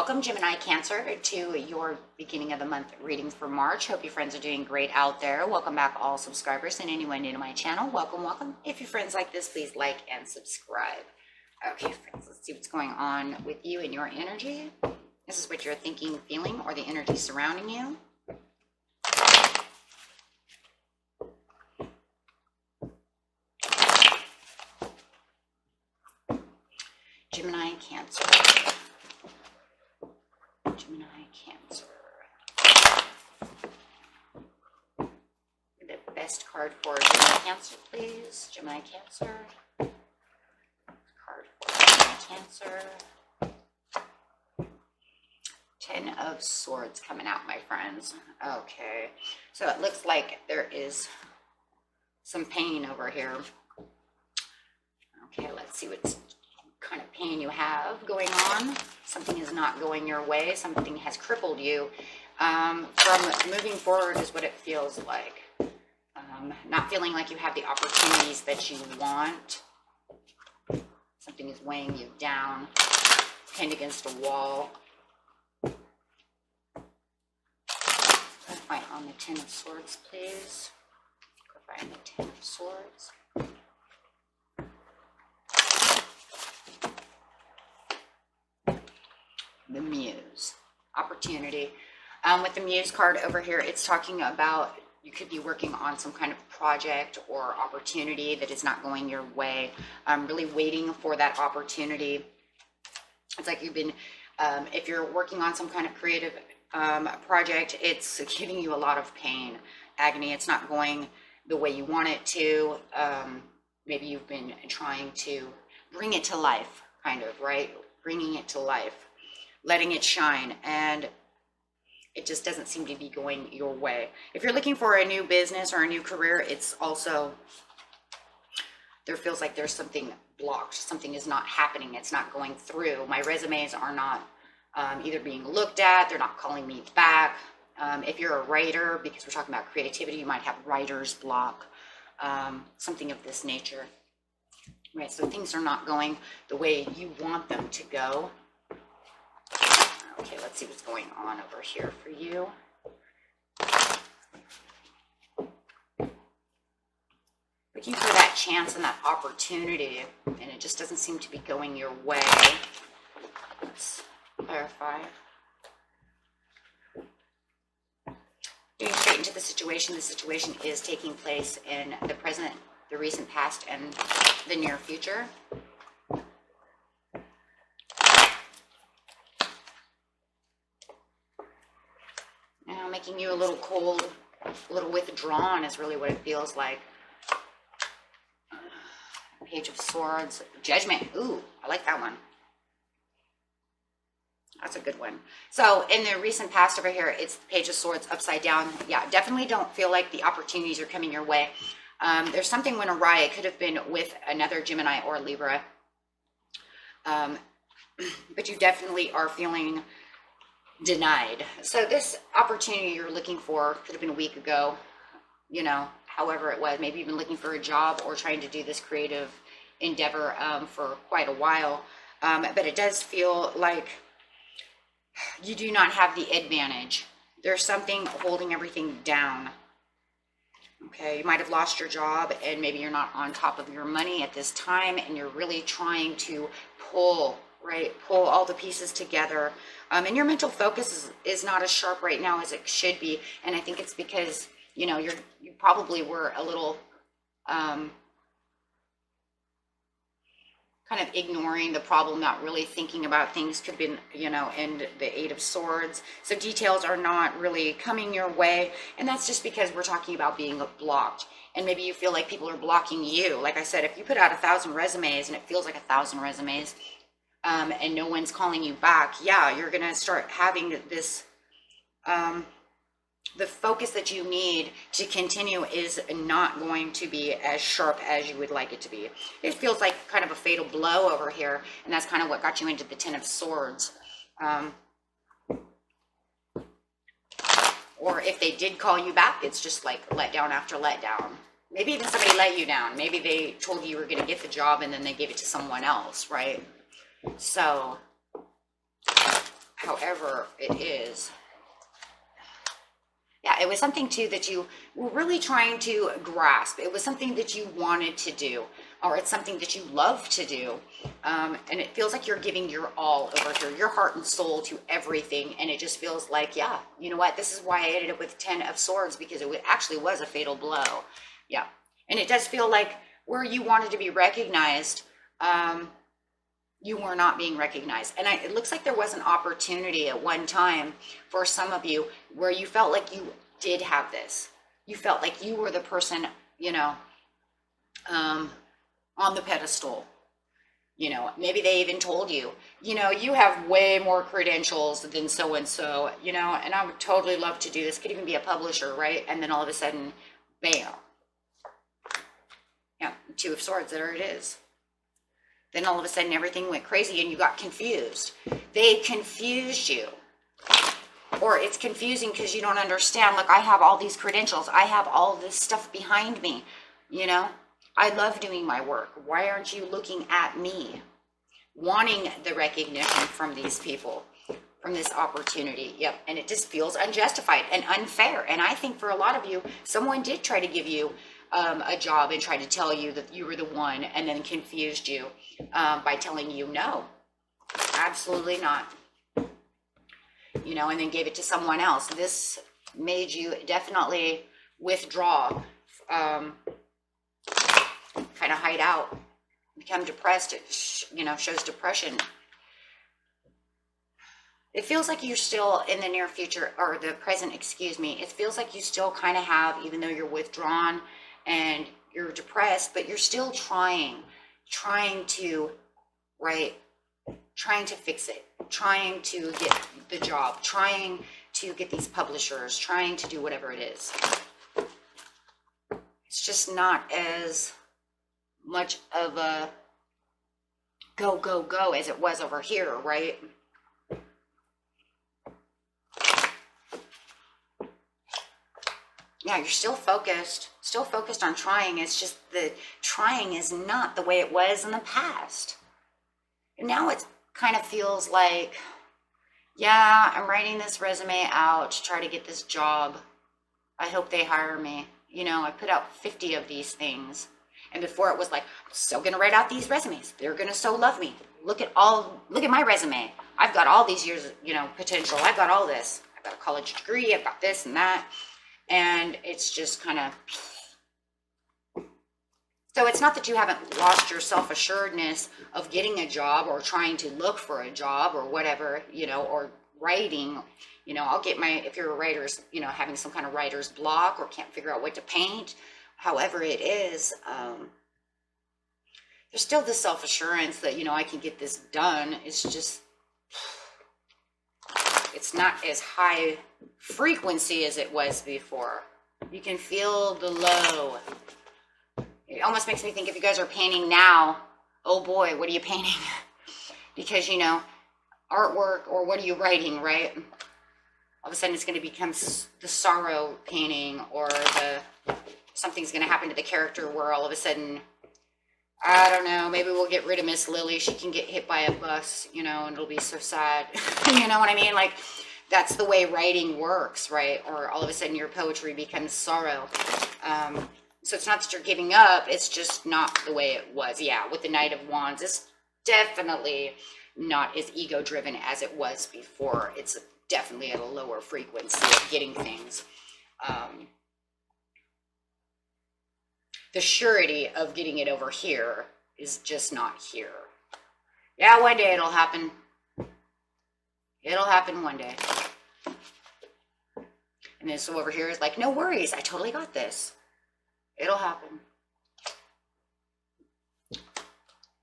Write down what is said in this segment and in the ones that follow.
Welcome, Gemini Cancer, to your beginning of the month readings for March. Hope your friends are doing great out there. Welcome back, all subscribers, and anyone new to my channel. Welcome, welcome. If your friends like this, please like and subscribe. Okay, friends, let's see what's going on with you and your energy. This is what you're thinking, feeling, or the energy surrounding you. Gemini Cancer. Gemini Cancer. The best card for Gemini Cancer, please. Gemini Cancer. Card for Gemini Cancer. 10 of Swords coming out, my friends. Okay. So it looks like there is some pain over here. Okay, let's see what's kind of pain you have going on. Something is not going your way. Something has crippled you from moving forward is what it feels like. Not feeling like you have the opportunities that you want. Something is weighing you down, pinned against a wall. Clarify on the 10 of Swords, please. Clarify on the 10 of Swords. The Muse, opportunity. With the Muse card over here, it's talking about you could be working on some kind of project or opportunity that is not going your way. Really waiting for that opportunity. It's like you've been, if you're working on some kind of creative project, it's giving you a lot of pain, agony. It's not going the way you want it to. Maybe you've been trying to bring it to life, kind of, right? Bringing it to life. Letting it shine, and it just doesn't seem to be going your way. If you're looking for a new business or a new career, it's also, there feels like there's something blocked. Something is not happening. It's not going through. My resumes are not either being looked at. They're not calling me back. If you're a writer, because we're talking about creativity, you might have writer's block, something of this nature. Right, so things are not going the way you want them to go. Okay, let's see what's going on over here for you. Looking for that chance and that opportunity, and it just doesn't seem to be going your way. Let's clarify. Getting straight into the situation is taking place in the present, the recent past, and the near future. Making you a little cold, a little withdrawn is really what it feels like. Page of Swords, Judgment. Ooh, I like that one. That's a good one. So in the recent past over here, it's the Page of Swords upside down. Yeah, definitely don't feel like the opportunities are coming your way. There's something went awry. It could have been with another Gemini or Libra. But you definitely are feeling denied. So this opportunity you're looking for could have been a week ago, you know, however it was. Maybe you've been looking for a job or trying to do this creative endeavor for quite a while. But it does feel like you do not have the advantage. There's something holding everything down. Okay, you might have lost your job and maybe you're not on top of your money at this time, and you're really trying to pull all the pieces together. And your mental focus is not as sharp right now as it should be. And I think it's because, you know, you probably were a little kind of ignoring the problem, not really thinking about things. Could have been, you know, in the Eight of Swords. So details are not really coming your way. And that's just because we're talking about being blocked. And maybe you feel like people are blocking you. Like I said, if you put out 1,000 resumes and it feels like 1,000 resumes, and no one's calling you back, yeah, you're going to start having this, the focus that you need to continue is not going to be as sharp as you would like it to be. It feels like kind of a fatal blow over here, and that's kind of what got you into the 10 of Swords. Or if they did call you back, it's just like letdown after letdown. Maybe even somebody let you down. Maybe they told you were going to get the job and then they gave it to someone else, right? So however it is. Yeah, it was something too that you were really trying to grasp. It was something that you wanted to do, or it's something that you love to do. And it feels like you're giving your all over here, your heart and soul to everything. And it just feels like, yeah, you know what? This is why I ended up with 10 of Swords, because it actually was a fatal blow. Yeah. And it does feel like where you wanted to be recognized, you were not being recognized. And it looks like there was an opportunity at one time for some of you where you felt like you did have this. You felt like you were the person, you know, on the pedestal. You know, maybe they even told you, you know, you have way more credentials than so-and-so, you know, and I would totally love to do this. Could even be a publisher, right? And then all of a sudden, bam. Yeah, 2 of Swords, there it is. Then all of a sudden everything went crazy and you got confused. They confused you. Or it's confusing because you don't understand. Like, I have all these credentials. I have all this stuff behind me. You know, I love doing my work. Why aren't you looking at me? Wanting the recognition from these people, from this opportunity. Yep. And it just feels unjustified and unfair. And I think for a lot of you, someone did try to give you a job and tried to tell you that you were the one, and then confused you by telling you no, absolutely not, you know, and then gave it to someone else. This made you definitely withdraw, kind of hide out, become depressed. It you know, shows depression. It feels like you're still in the near future, or the present, excuse me. It feels like you still kind of have, even though you're withdrawn and you're depressed, but you're still trying to, right, trying to fix it, trying to get the job, trying to get these publishers, trying to do whatever it is. It's just not as much of a go, go, go as it was over here, right? Yeah, you're still focused on trying. It's just the trying is not the way it was in the past. And now it kind of feels like, yeah, I'm writing this resume out to try to get this job. I hope they hire me. You know, I put out 50 of these things. And before it was like, I'm still going to write out these resumes. They're going to so love me. Look at my resume. I've got all these years, you know, potential. I've got all this. I've got a college degree. I've got this and that. And it's just kind of, so it's not that you haven't lost your self-assuredness of getting a job or trying to look for a job or whatever, you know, or writing, you know, if you're a writer, you know, having some kind of writer's block or can't figure out what to paint, however it is, there's still the self-assurance that, you know, I can get this done. It's just, it's not as high frequency as it was before. You can feel the low. It almost makes me think, if you guys are painting now, oh boy, what are you painting? Because, you know, artwork, or what are you writing, right? All of a sudden it's going to become the sorrow painting, or something's going to happen to the character where all of a sudden, I don't know, maybe we'll get rid of Miss Lily. She can get hit by a bus, you know, and it'll be so sad. You know what I mean? Like, that's the way writing works, right? Or all of a sudden your poetry becomes sorrow. So it's not that you're giving up, it's just not the way it was. Yeah, with the Knight of Wands, it's definitely not as ego-driven as it was before. It's definitely at a lower frequency of getting things. The surety of getting it over here is just not here. Yeah, one day it'll happen. It'll happen one day. And then so over here is like, no worries, I totally got this. It'll happen.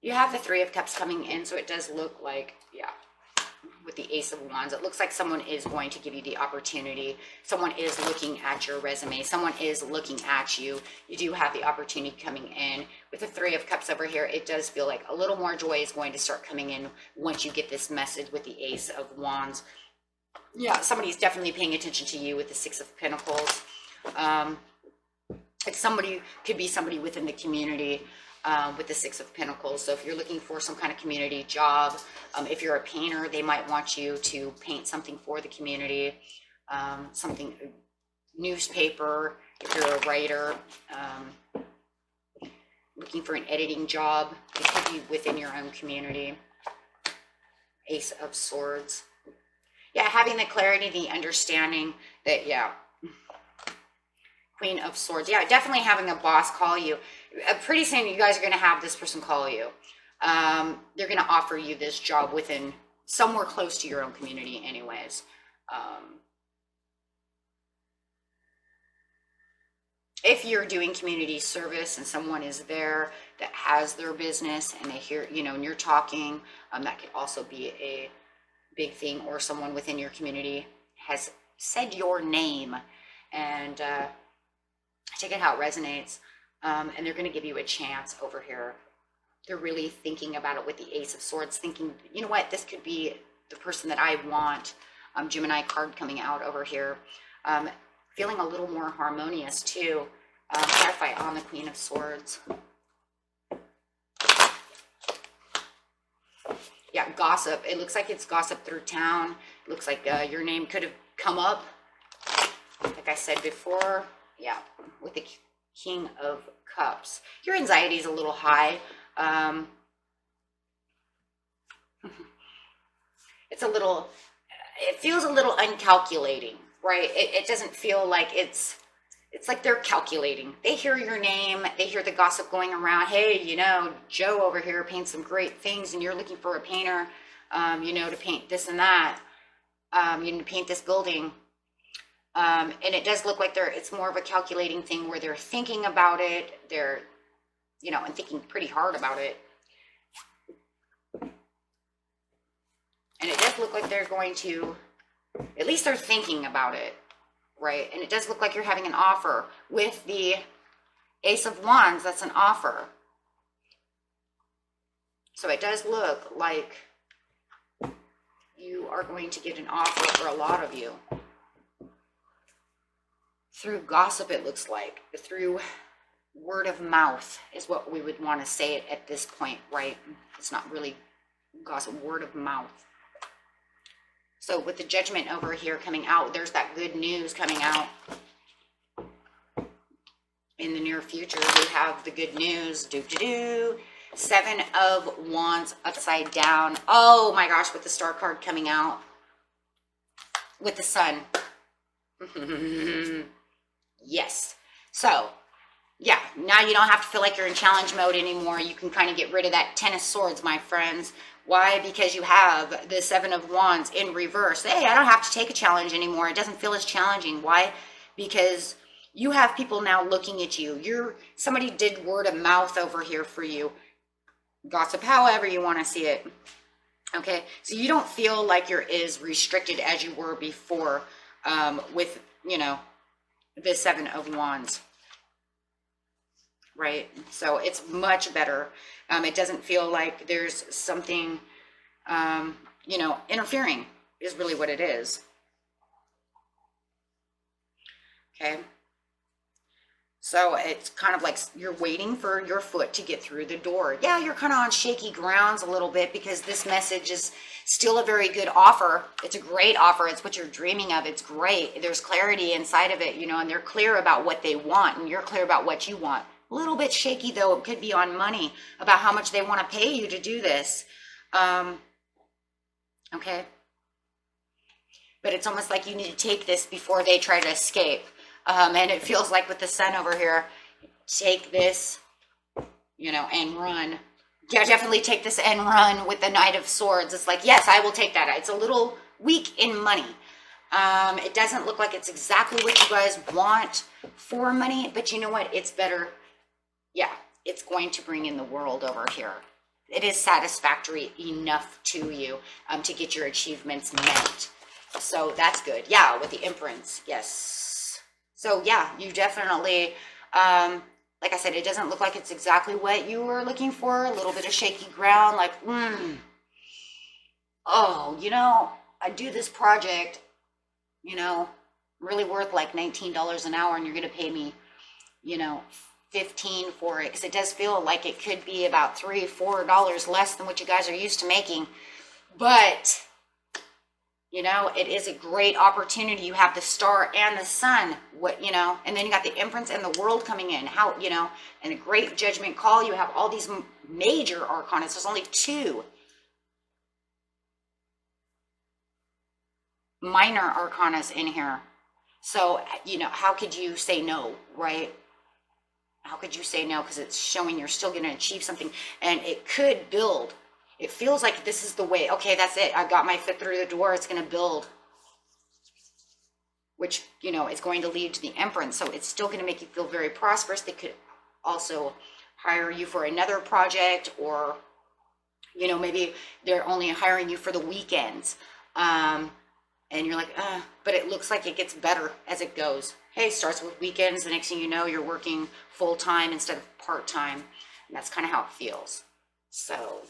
You have the Three of Cups coming in, so it does look like, yeah, with the Ace of Wands, it looks like someone is going to give you the opportunity. Someone is looking at your resume. Someone is looking at you. You do have the opportunity coming in. With the Three of Cups over here, it does feel like a little more joy is going to start coming in once you get this message with the Ace of Wands. Yeah, somebody's definitely paying attention to you with the Six of Pentacles. It's somebody, could be somebody within the community. with the Six of Pentacles. So if you're looking for some kind of community job, if you're a painter, they might want you to paint something for the community, something, newspaper. If you're a writer, looking for an editing job, it could be within your own community. Ace of Swords. Yeah, having the clarity, the understanding that, yeah. Queen of Swords. Yeah, definitely having a boss call you. Pretty soon you guys are going to have this person call you. They're going to offer you this job within somewhere close to your own community anyways. If you're doing community service and someone is there that has their business and they hear, you know, and you're talking, that could also be a big thing. Or someone within your community has said your name, and take it how it resonates, and they're going to give you a chance over here. They're really thinking about it with the Ace of Swords, thinking, you know what, this could be the person that I want. Gemini card coming out over here. Feeling a little more harmonious too. Clarify on the Queen of Swords. Yeah, gossip. It looks like it's gossip through town. It looks like your name could have come up, like I said before. Yeah, with the King of Cups. Your anxiety is a little high. It's a little, it feels a little uncalculating, right? It doesn't feel like it's like they're calculating. They hear your name, they hear the gossip going around. Hey, you know, Joe over here paints some great things and you're looking for a painter, you know, to paint this and that, you know, to paint this building. And it does look like it's more of a calculating thing where they're thinking about it. They're, you know, and thinking pretty hard about it. And it does look like they're going to, at least they're thinking about it, right? And it does look like you're having an offer with the Ace of Wands. That's an offer. So it does look like you are going to get an offer for a lot of you. Through gossip, it looks like. Through word of mouth is what we would want to say it at this point, right? It's not really gossip, word of mouth. So with the Judgment over here coming out, there's that good news coming out. In the near future, we have the good news. Seven of Wands upside down. Oh my gosh, with the Star card coming out. With the Sun. Yes. So, yeah, now you don't have to feel like you're in challenge mode anymore. You can kind of get rid of that Ten of Swords, my friends. Why? Because you have the Seven of Wands in reverse. Hey, I don't have to take a challenge anymore. It doesn't feel as challenging. Why? Because you have people now looking at you. Somebody did word of mouth over here for you. Gossip, however you want to see it. Okay, so you don't feel like you're as restricted as you were before with, you know, the Seven of Wands. Right? So it's much better. It doesn't feel like there's something, you know, interfering is really what it is. Okay. So it's kind of like you're waiting for your foot to get through the door. Yeah, you're kind of on shaky grounds a little bit because this message is still a very good offer. It's a great offer. It's what you're dreaming of. It's great. There's clarity inside of it, you know, and they're clear about what they want and you're clear about what you want. A little bit shaky though. It could be on money, about how much they want to pay you to do this. Okay. But it's almost like you need to take this before they try to escape. And it feels like with the Sun over here, take this, you know, and run. Yeah, definitely take this and run with the Knight of Swords. It's like, yes, I will take that. It's a little weak in money. It doesn't look like it's exactly what you guys want for money, but you know what? It's better. Yeah, it's going to bring in the world over here. It is satisfactory enough to you to get your achievements met. So that's good. Yeah, with the Empress. Yes. So yeah, you definitely, like I said, it doesn't look like it's exactly what you were looking for. A little bit of shaky ground, like, oh, you know, I do this project, you know, really worth like $19 an hour, and you're going to pay me, you know, $15 for it, because it does feel like it could be about $3, $4 less than what you guys are used to making. But you know, it is a great opportunity. You have the star and the sun, what, you know, and then you got the Empress and the World coming in, how, you know, and a great judgment call. You have all these major arcana. There's only 2 minor arcanas in here. So, you know, how could you say no, right? How could you say no? Because it's showing you're still going to achieve something, and it could build. It feels like this is the way. Okay, that's it. I got my foot through the door. It's going to build, which, you know, is going to lead to the Empress. So it's still going to make you feel very prosperous. They could also hire you for another project, or, you know, maybe they're only hiring you for the weekends. And you're like, but it looks like it gets better as it goes. Hey, starts with weekends. The next thing you know, you're working full time instead of part time. And that's kind of how it feels. So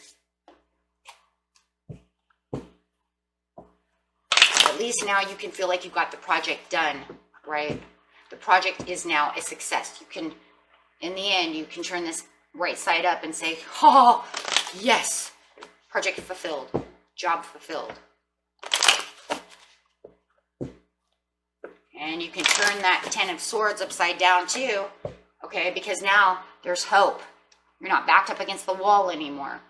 at least now you can feel like you got the project done, right? The project is now a success. You can, in the end, you can turn this right side up and say, oh, yes, project fulfilled, job fulfilled. And you can turn that 10 of Swords upside down too, okay? Because now there's hope. You're not backed up against the wall anymore.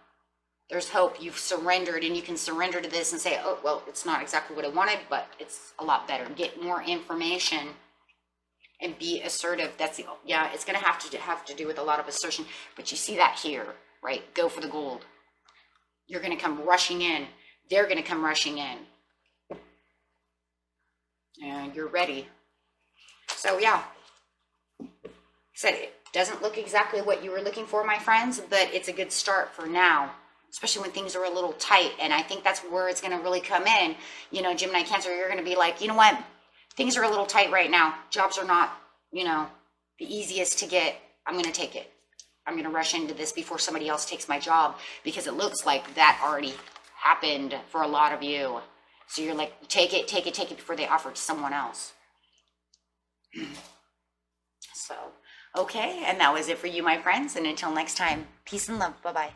There's hope. You've surrendered, and you can surrender to this and say, oh, well, it's not exactly what I wanted, but it's a lot better. Get more information and be assertive. That's the, yeah, it's going to have to do with a lot of assertion, but you see that here, right? Go for the gold. You're going to come rushing in. They're going to come rushing in. And you're ready. So yeah, said it doesn't look exactly what you were looking for, my friends, but it's a good start for now, especially when things are a little tight. And I think that's where it's going to really come in. You know, Gemini, Cancer, you're going to be like, you know what? Things are a little tight right now. Jobs are not, you know, the easiest to get. I'm going to take it. I'm going to rush into this before somebody else takes my job, because it looks like that already happened for a lot of you. So you're like, take it before they offer it to someone else. So, okay. And that was it for you, my friends. And until next time, peace and love. Bye-bye.